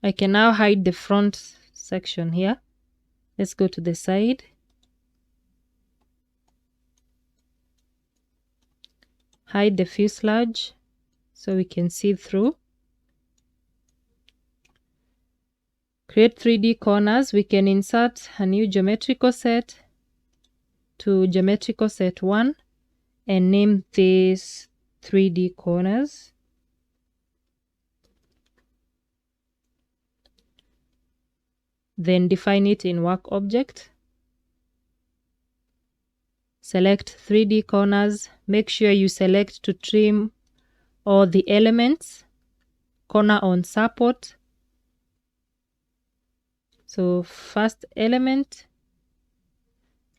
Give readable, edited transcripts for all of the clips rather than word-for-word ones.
I can now hide the front section here. Let's go to the side. Hide the fuselage so we can see through. Create 3D corners. We can insert a new geometrical set to geometrical set 1 and name these 3D corners. Then define it in work object. Select 3D corners. Make sure you select to trim all the elements. Corner on support. So first element,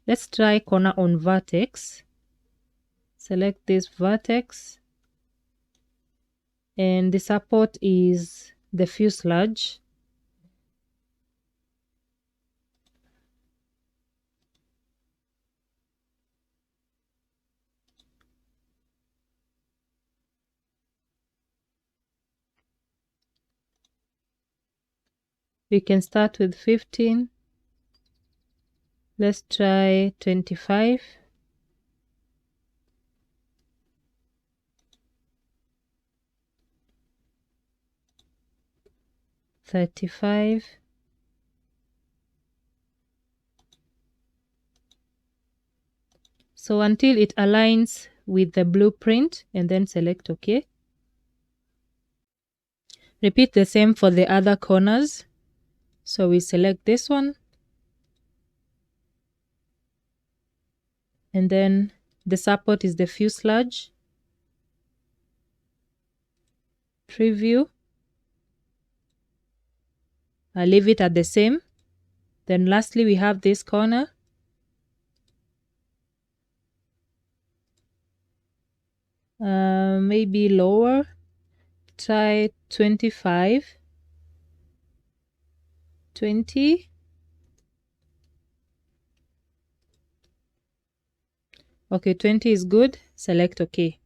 let's try corner on vertex. Select this vertex. And the support is the fuselage. We can start with 15. Let's try 25. $35. So until it aligns with the blueprint, and then select OK. Repeat the same for the other corners. So we select this one. And then the support is the fuselage. Preview. I'll leave it at the same. Then lastly, we have this corner. Maybe lower. Try 25. 20. Okay, 20 is good. Select OK.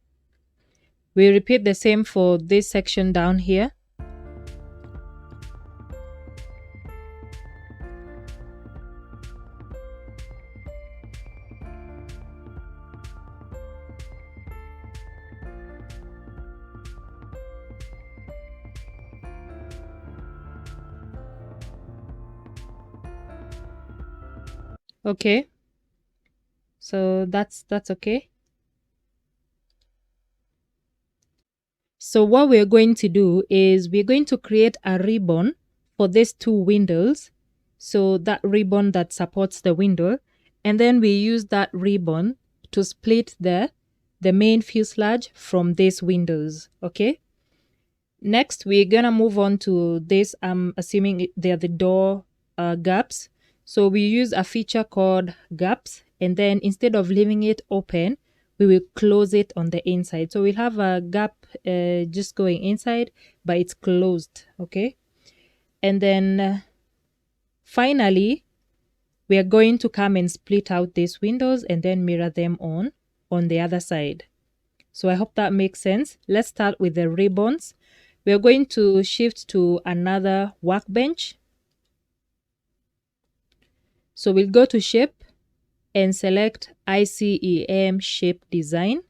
We repeat the same for this section down here. Okay. So that's okay. So what we're going to do is we're going to create a ribbon for these two windows. So that ribbon that supports the window, and then we use that ribbon to split the main fuselage from these windows. Okay. Next, we're gonna move on to this. I'm assuming they're the door gaps. So we use a feature called gaps, and then instead of leaving it open, we will close it on the inside. So we'll have a gap just going inside, but it's closed. Okay. And then finally, we are going to come and split out these windows and then mirror them on the other side. So I hope that makes sense. Let's start with the ribbons. We are going to shift to another workbench. So we'll go to shape and select ICEM Shape Design.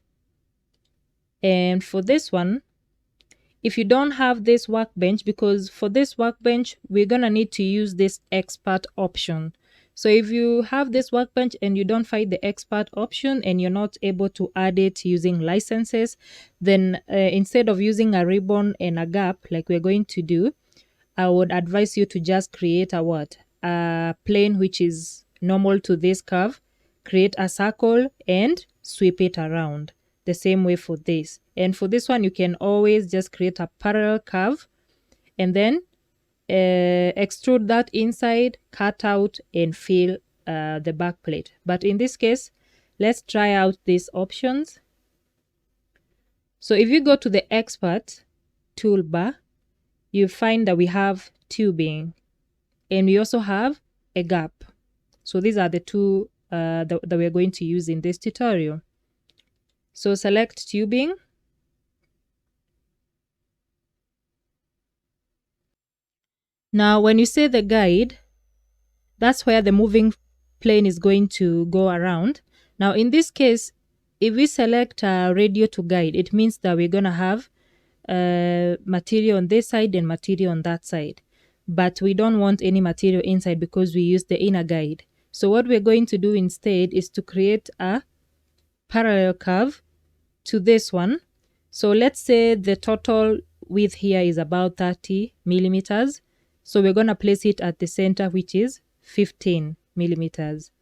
And for this one, if you don't have this workbench, because for this workbench, we're going to need to use this expert option. So if you have this workbench and you don't find the expert option and you're not able to add it using licenses, then instead of using a ribbon and a gap like we're going to do, I would advise you to just create a plane which is normal to this curve, create a circle and sweep it around. The same way for this. And for this one, you can always just create a parallel curve and then extrude that inside, cut out and fill the back plate. But in this case, let's try out these options. So if you go to the expert toolbar, you find that we have tubing and we also have a gap. So these are the two that we're going to use in this tutorial. So select tubing. Now, when you say the guide, that's where the moving plane is going to go around. Now, in this case, if we select radio to guide, it means that we're going to have material on this side and material on that side. But we don't want any material inside because we use the inner guide. So what we're going to do instead is to create a parallel curve to this one. So let's say the total width here is about 30 millimeters. So we're going to place it at the center, which is 15 millimeters.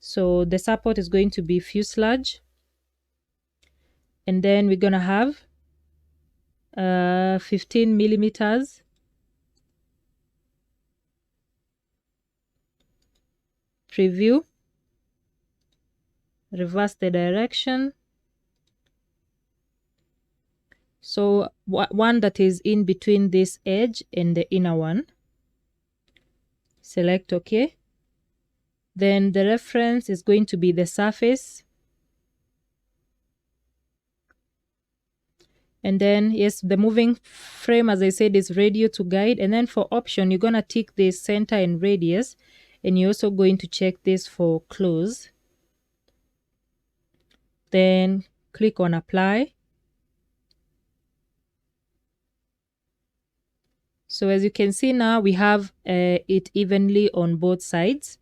So the support is going to be fuselage. And then we're going to have 15 millimeters. Preview. Reverse the direction. So one that is in between this edge and the inner one. Select OK. Then the reference is going to be the surface. And then, yes, the moving frame, as I said, is radio to guide. And then for option, you're going to tick this center and radius. And you're also going to check this for close. Then click on apply. So as you can see now, we have it evenly on both sides.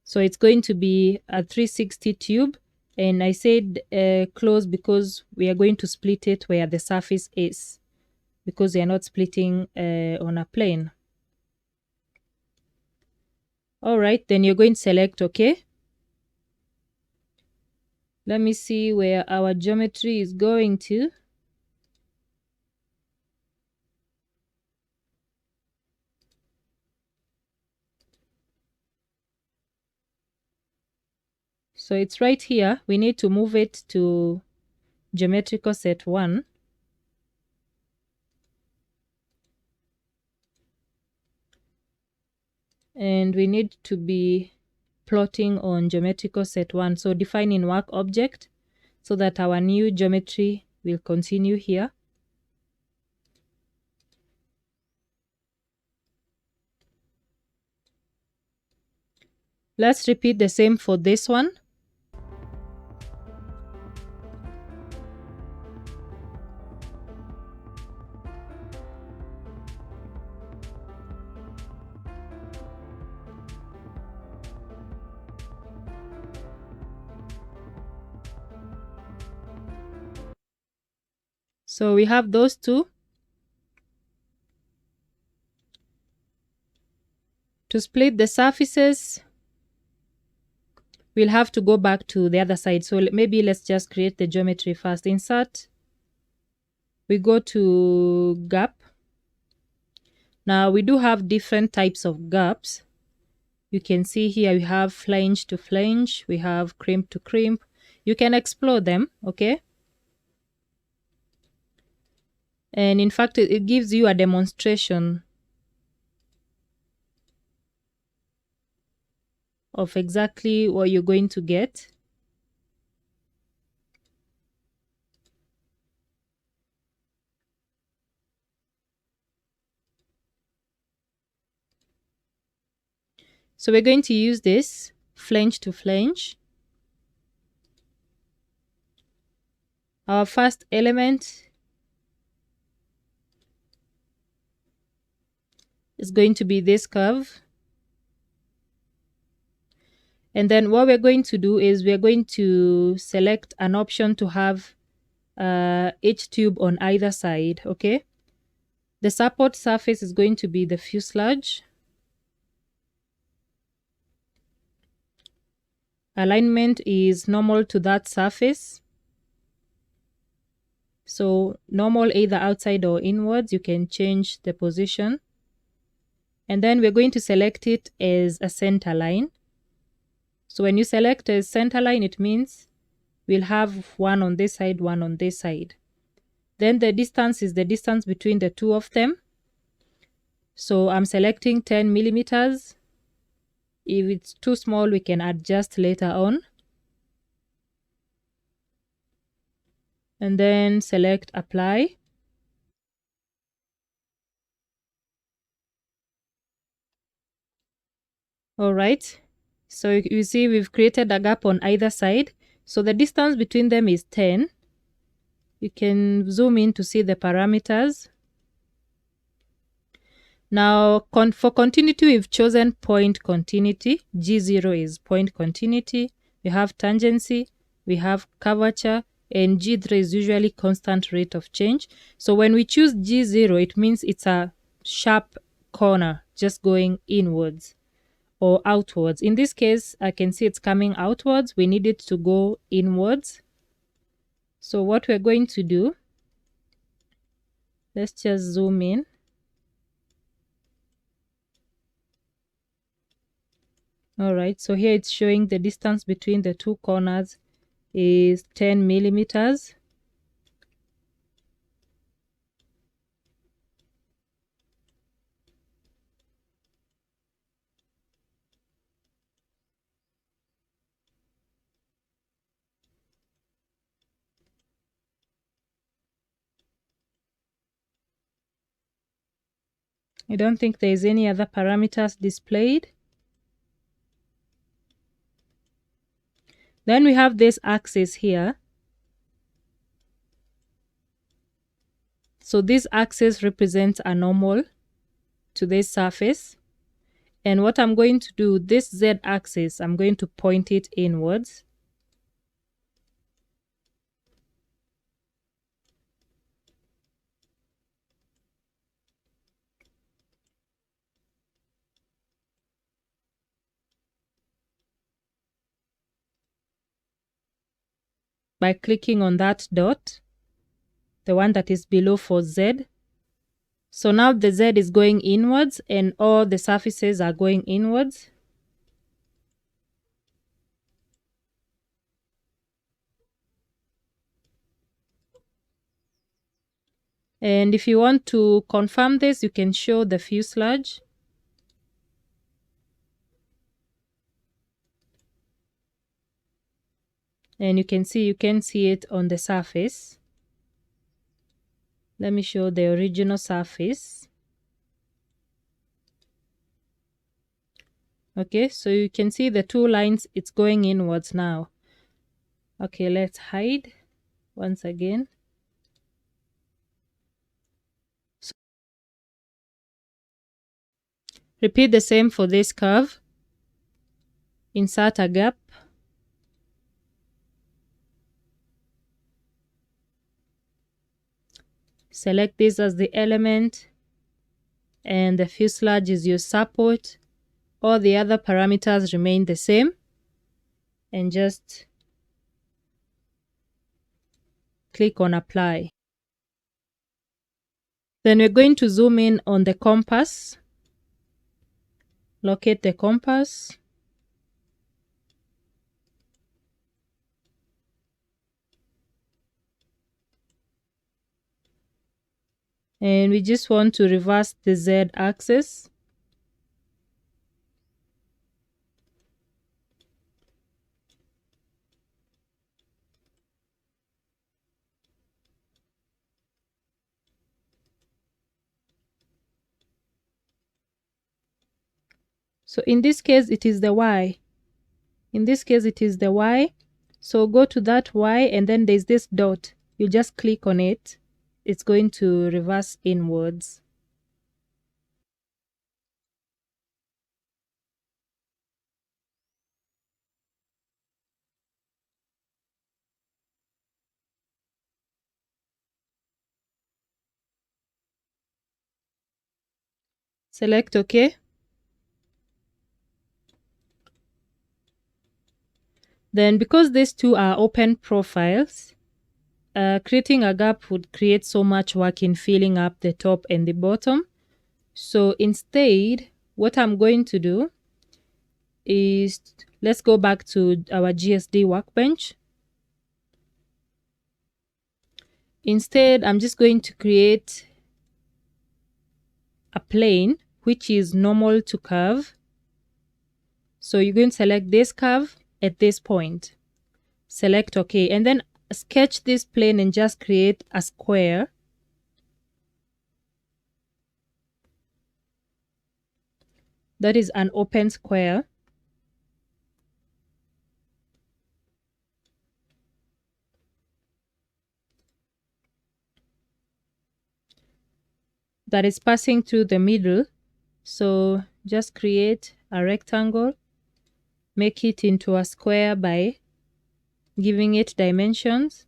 So it's going to be a 360 tube. And I said close because we are going to split it where the surface is, because we are not splitting on a plane. All right, then you're going to select OK. Let me see where our geometry is going to. So it's right here. We need to move it to geometrical set 1. And we need to be plotting on geometrical set 1. So define in work object so that our new geometry will continue here. Let's repeat the same for this one. So we have those two. To split the surfaces, we'll have to go back to the other side. So maybe let's just create the geometry first. Insert. We go to gap. Now we do have different types of gaps. You can see here we have flange to flange. We have crimp to crimp. You can explore them, okay? And in fact, it gives you a demonstration of exactly what you're going to get. So we're going to use this flange to flange. Our first element is going to be this curve. And then what we're going to do is we're going to select an option to have each tube on either side, okay? The support surface is going to be the fuselage. Alignment is normal to that surface. So normal either outside or inwards, you can change the position. And then we're going to select it as a center line. So when you select a center line, it means we'll have one on this side, one on this side. Then the distance is the distance between the two of them. So I'm selecting 10 millimeters. If it's too small, we can adjust later on. And then select apply. All right. So you see we've created a gap on either side. So the distance between them is 10. You can zoom in to see the parameters. Now, for continuity, we've chosen point continuity. G0 is point continuity. We have tangency, we have curvature, and G3 is usually constant rate of change. So when we choose G0, it means it's a sharp corner just going inwards or outwards. In this case, I can see it's coming outwards. We need it to go inwards. So what we're going to do, let's just zoom in. All right, so here it's showing the distance between the two corners is 10 millimeters. I don't think there is any other parameters displayed. Then we have this axis here. So this axis represents a normal to this surface. And what I'm going to do, this Z axis, I'm going to point it inwards. By clicking on that dot, the one that is below for Z. So now the Z is going inwards and all the surfaces are going inwards. And if you want to confirm this, you can show the fuselage. And you can see it on the surface. Let me show the original surface. Okay, so you can see the two lines, it's going inwards now. Okay, let's hide once again. So repeat the same for this curve. Insert a gap. Select this as the element, and the fuselage is your support. All the other parameters remain the same, and just click on apply. Then we're going to zoom in on the compass. Locate the compass. And we just want to reverse the Z axis. So in this case, it is the Y. In this case, it is the Y. So go to that Y and then there's this dot. You just click on it. It's going to reverse inwards. Select OK. Then because these two are open profiles, creating a gap would create so much work in filling up the top and the bottom. So instead, what I'm going to do is, let's go back to our GSD workbench. Instead, I'm just going to create a plane which is normal to curve. So you're going to select this curve at this point. Select OK, and then sketch this plane and just create a square. that is an open square. That is passing through the middle. So just create a rectangle, make it into a square by giving it dimensions.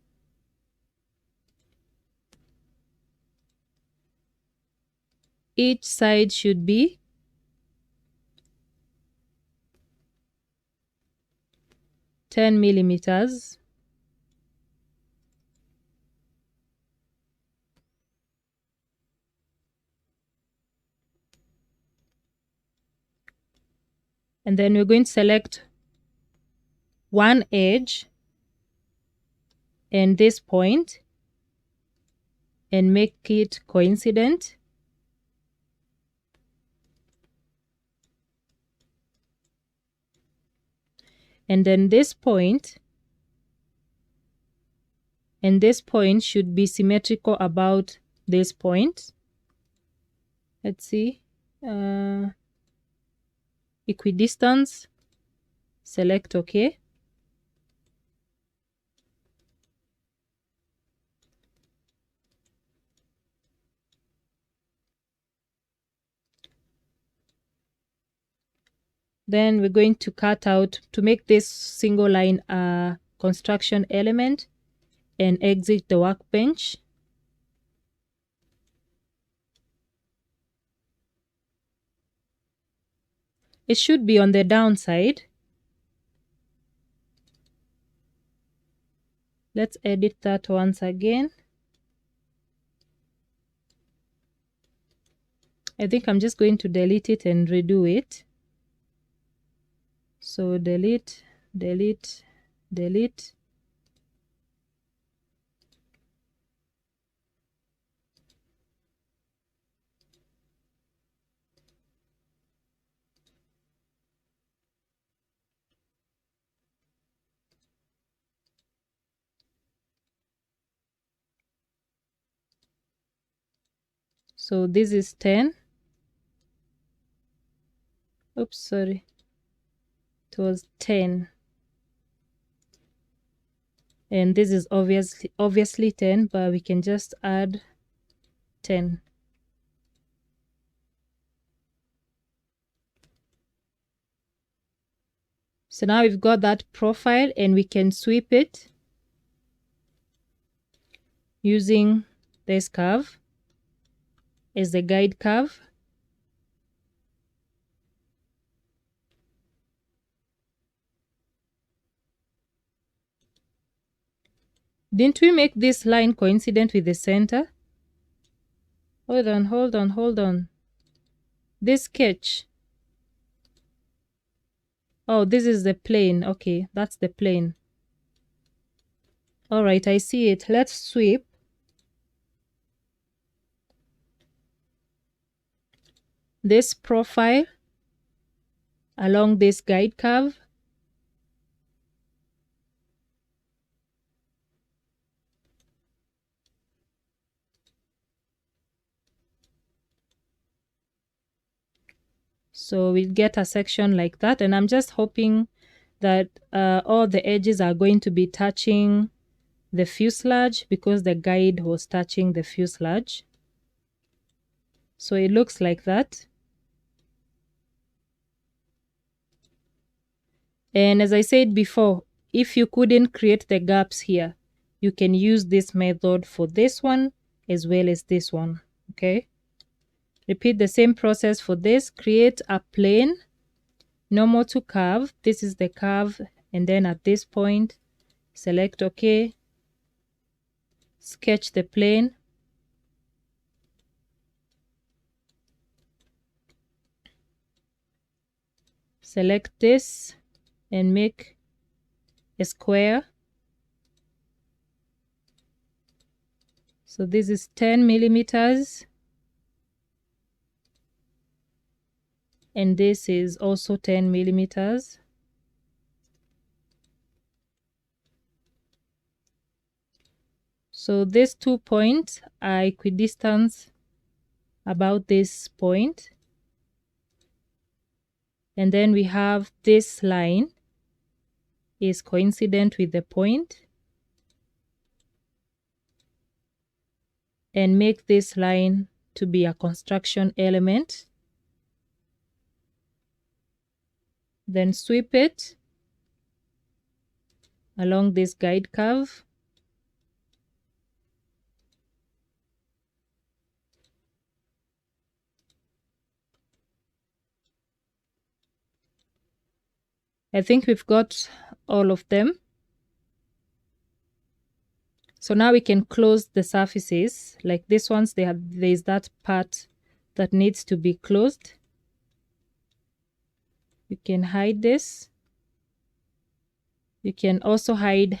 Each side should be 10 millimeters. And then we're going to select one edge and this point and make it coincident. And then this point and this point should be symmetrical about this point. Let's see. Equidistance. Select OK. Then we're going to cut out to make this single line a construction element and exit the workbench. It should be on the downside. Let's edit that once again. I think I'm just going to delete it and redo it. So delete, delete, delete. So this is 10. Oops, sorry. It was 10. And this is obviously 10, but we can just add 10. So now we've got that profile and we can sweep it using this curve as the guide curve. Didn't we make this line coincident with the center? Hold on, hold on, hold on. This sketch. Oh, this is the plane. Okay, that's the plane. All right, I see it. Let's sweep. This profile along this guide curve. So we get a section like that, and I'm just hoping that all the edges are going to be touching the fuselage because the guide was touching the fuselage. So it looks like that. And as I said before, if you couldn't create the gaps here, you can use this method for this one as well as this one. Okay. Repeat the same process for this. Create a plane, normal to curve. This is the curve. And then at this point, select OK. Sketch the plane. Select this and make a square. So this is 10 millimeters. And this is also 10 millimeters. So these 2 points are equidistant about this point. And then we have this line is coincident with the point. And make this line to be a construction element. Then sweep it along this guide curve. I think we've got all of them. So now we can close the surfaces. Like this ones, there's that part that needs to be closed. You can hide this. You can also hide.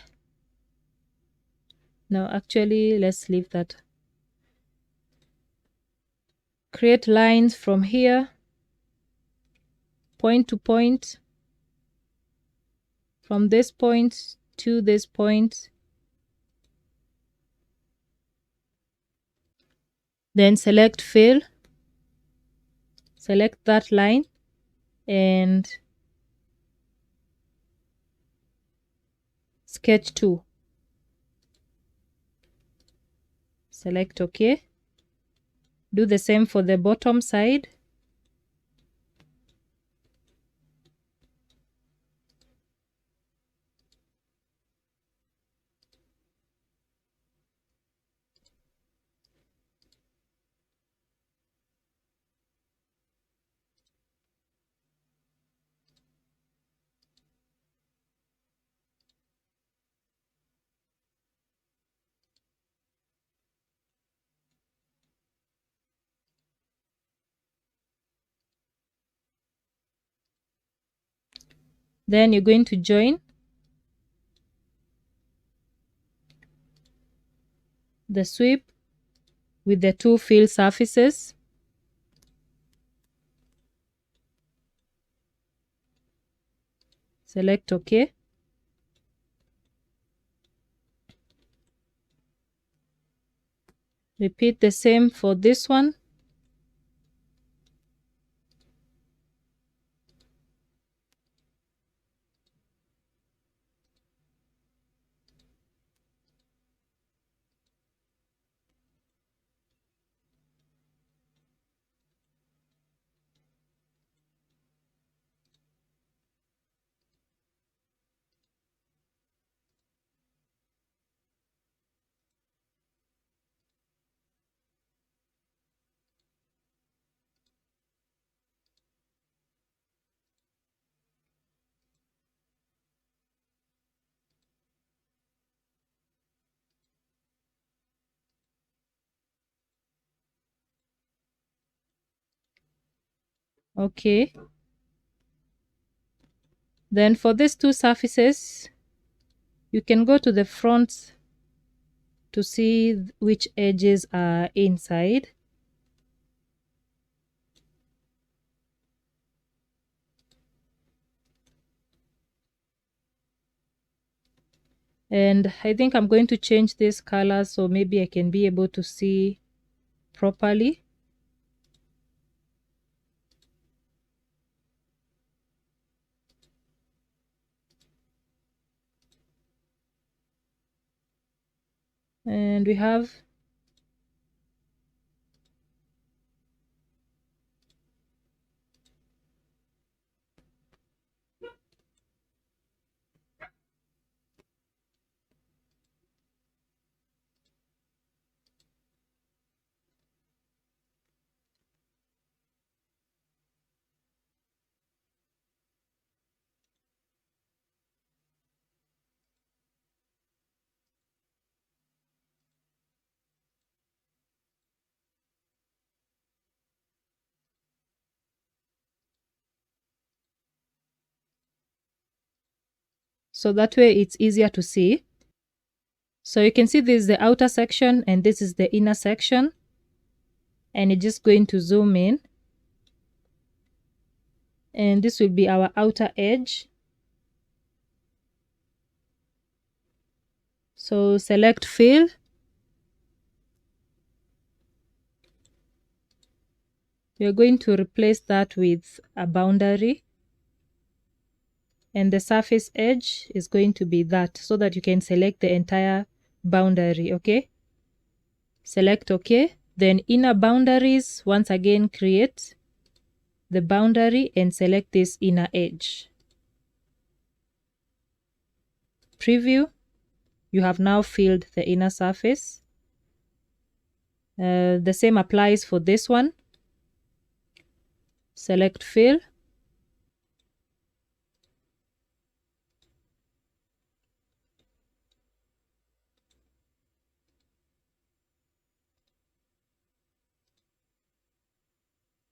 No, actually, let's leave that. Create lines from here, point to point, from this point to this point. Then select fill, select that line, and sketch 2. Select OK. Do the same for the bottom side. Then you're going to join the sweep with the 2 fill surfaces. Select OK. Repeat the same for this one. Okay. Then for these 2 surfaces, you can go to the front to see which edges are inside. And I think I'm going to change this color so maybe I can be able to see properly. And we have so that way it's easier to see. So you can see this is the outer section and this is the inner section. And you're just going to zoom in. And this will be our outer edge. So select fill. We're going to replace that with a boundary. and the surface edge is going to be that, so that you can select the entire boundary. Okay, select OK. Then inner boundaries, once again create the boundary and select this inner edge. Preview. You have now filled the inner surface. The same applies for this one. Select fill.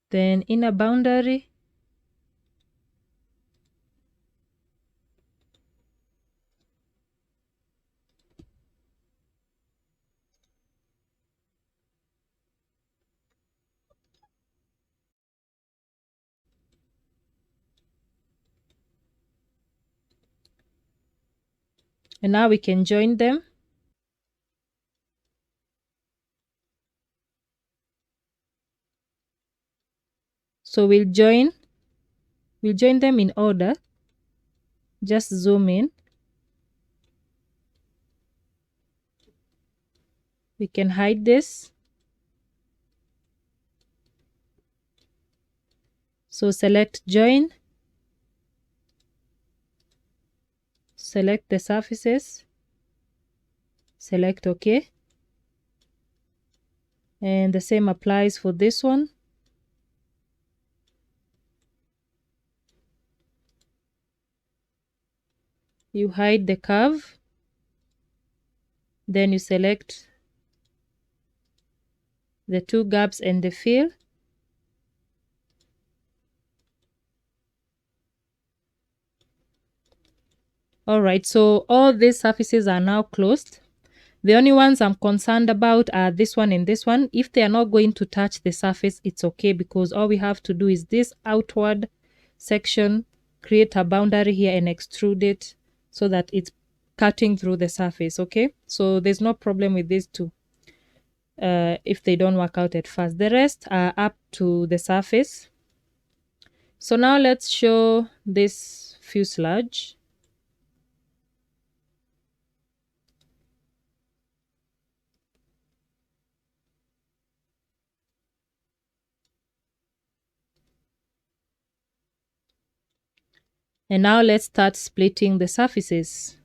Then inner boundary. And now we can join them. So we'll join them in order. Just zoom in. We can hide this. So select join. Select the surfaces. Select OK. And the same applies for this one. You hide the curve. Then you select the two gaps and the fill. Alright, so all these surfaces are now closed. The only ones I'm concerned about are this one and this one. If they are not going to touch the surface, it's okay, because all we have to do is this outward section, create a boundary here and extrude it so that it's cutting through the surface. Okay, so there's no problem with these two if they don't work out at first. The rest are up to the surface. So now let's show this fuselage. And now let's start splitting the surfaces.